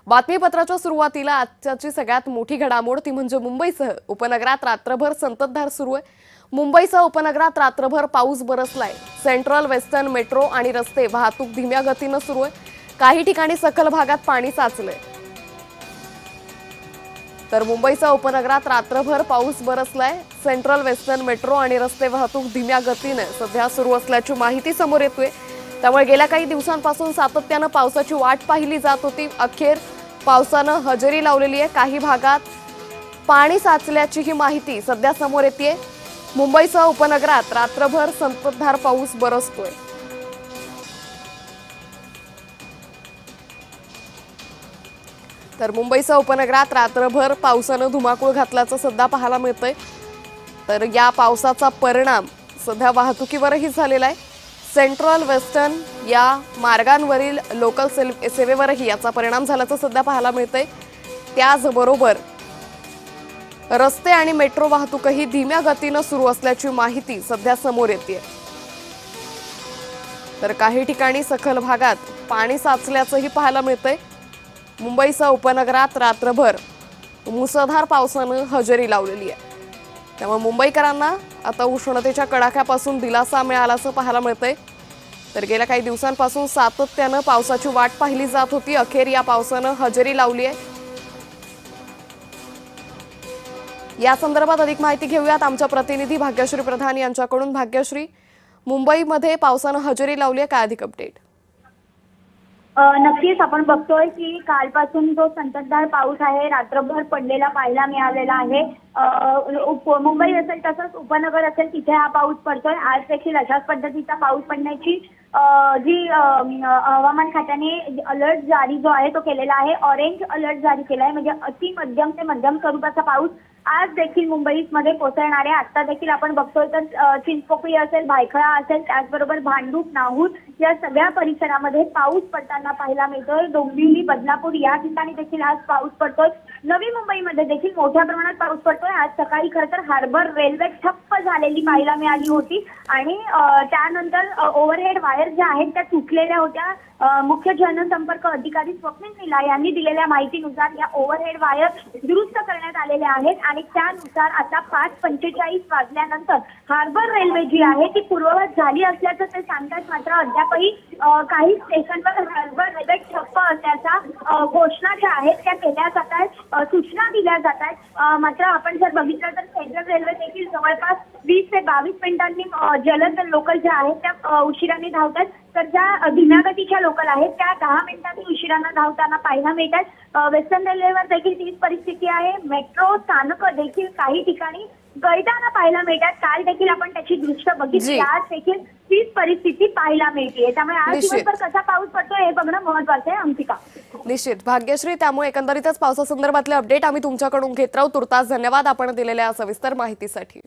बातमीपत्राच्या सुरुवातीला आजची सगळ्यात मोठी घडामोड ती म्हणजे मुंबईसह उपनगरात रात्रभर संततधार सुरू आहे। मुंबईसह उपनगरात रात्रभर पाऊस बरसलाय। सेंट्रल वेस्टर्न मेट्रो आणि रस्ते वाहतूक धीम्या गतीने सुरू आहे। काही ठिकाणी सखल भागात पाणी साचलंय। तर मुंबईसह उपनगरात रात्रभर पाऊस बरसलाय। सेंट्रल वेस्टर्न मेट्रो आणि रस्ते वाहतूक धीम्या गतीने सध्या सुरू असल्याची माहिती समोर येते। त्यामुळे गेल्या काही दिवसांपासून सातत्याने पावसाची वाट पाहिली जात होती। अखेर पावसाने हजेरी लावलेली आहे। काही भागात पाणी साचल्याची ही माहिती सध्या समोर येते। मुंबईसह उपनगरात रात्रभर संततधार पाऊस बरसतोय। तर मुंबईसह उपनगरात रात्रभर पावसाने धुमाकूळ घातल्याचं सध्या पाहायला मिळतंय। तर या पावसाचा परिणाम सध्या वाहतुकीवरही झालेला आहे। सेंट्रल वेस्टर्न या मार्गांवरील लोकल सेवेवरही याचा परिणाम झाल्याचं सध्या पाहायला मिळतंय। त्याचबरोबर रस्ते आणि मेट्रो वाहतूकही धीम्या गतीने सुरू असल्याची माहिती सध्या समोर येते। तर काही ठिकाणी सखल भागात पाणी साचल्याचंही पाहायला मिळतंय। मुंबईसह उपनगरात रात्रभर मुसळधार पावसाने हजेरी लावलेली आहे। त्यामुळे मुंबईकरांना आता उष्णतेच्या कडाक्यापासून दिलासा मिळाल्याचं पाहायला मिळतंय। तर गेल्या काही दिवसांपासून सातत्याने पावसाची वाट पाहिली जात होती। अखेर या पावसाने हजेरी लावली आहे। या संदर्भात अधिक माहिती घेऊयात आमच्या प्रतिनिधी भाग्यश्री प्रधान यांच्याकडून। भाग्यश्री, मुंबईमध्ये पावसाने हजेरी लावली आहे, काय अधिक अपडेट? नक्कीच आपण बघतोय की कालपासून जो संततधार पाऊस आहे रात्रभर पडलेला पाहायला मिळालेला आहे। मुंबई असेल तसंच उपनगर असेल तिथे हा पाऊस पडतोय। आज देखील अशाच पद्धतीचा पाऊस पडण्याची जी हवामान खात्याने अलर्ट जारी जो आहे तो केलेला आहे। ऑरेंज अलर्ट जारी केला आहे, म्हणजे अति मध्यम ते मध्यम स्वरूपाचा पाऊस आज देखील मुंबईमध्ये कोसळणार आहे। आता देखील आपण बघतोय तर चिंचपोकळी असेल, भायखळा असेल, त्याचबरोबर भांडूप, नाहूर या सगळ्या परिसरामध्ये पाऊस पडताना पाहायला मिळतोय। डोंबिवली, बदलापूर या ठिकाणी देखील आज पाऊस पडतोय। नवी मुंबईमध्ये देखील मोठ्या प्रमाणात पाऊस पडतोय। आज सकाळी खरं तर हार्बर रेल्वे ठप्प झालेली पाहायला मिळाली होती आणि त्यानंतर ओव्हरहेड वायर ज्या आहेत त्या तुटलेल्या होत्या। मुख्य जनसंपर्क अधिकारी स्वप्नील निला यांनी दिलेल्या माहितीनुसार या ओव्हरहेड वायर दुरुस्त करण्यात आलेल्या आहेत आणि त्यानुसार आता 5:45 वाजल्यानंतर हार्बर रेल्वे जी आहे ती पूर्ववत झाली असल्याचं ते सांगतात। मात्र अद्यापही काही स्टेशनवर हार्बर रेल्वे ठप्प असल्याच्या घोषणा ज्या आहेत त्या केल्या जात आहेत, सूचना दिल्या जात आहेत। मात्र आपण जर बघितलं तर सेंट्रल रेल्वे देखील जवळपास 20 ते 22 मिनिटांनी जलद लोकल ज्या आहेत त्या उशिराने धावतात। तर ज्या धीम्या गतीच्या लोकल आहेत त्या 10 मिनिटांनी उशिराने धावताना पाहायला मिळतात। वेस्टर्न रेल्वेवर देखील तीच परिस्थिती आहे। मेट्रो स्थानक देखील काही ठिकाणी गळताना पाहायला मिळतात। काल देखील आपण त्याची दृश्य बघितली, आज देखील तीच परिस्थिती पाहायला मिळते। त्यामुळे आज दिवसभर कसा पाऊस पडतोय हे बघणं महत्त्वाचं आहे। अंकिता, निश्चित भाग्यश्री, त्यामुळे एकंदरीतच पावसासंदर्भातले अपडेट आम्ही तुमच्याकडून घेत राहू। तुर्तास धन्यवाद आपण दिलेल्या सविस्तर माहितीसाठी।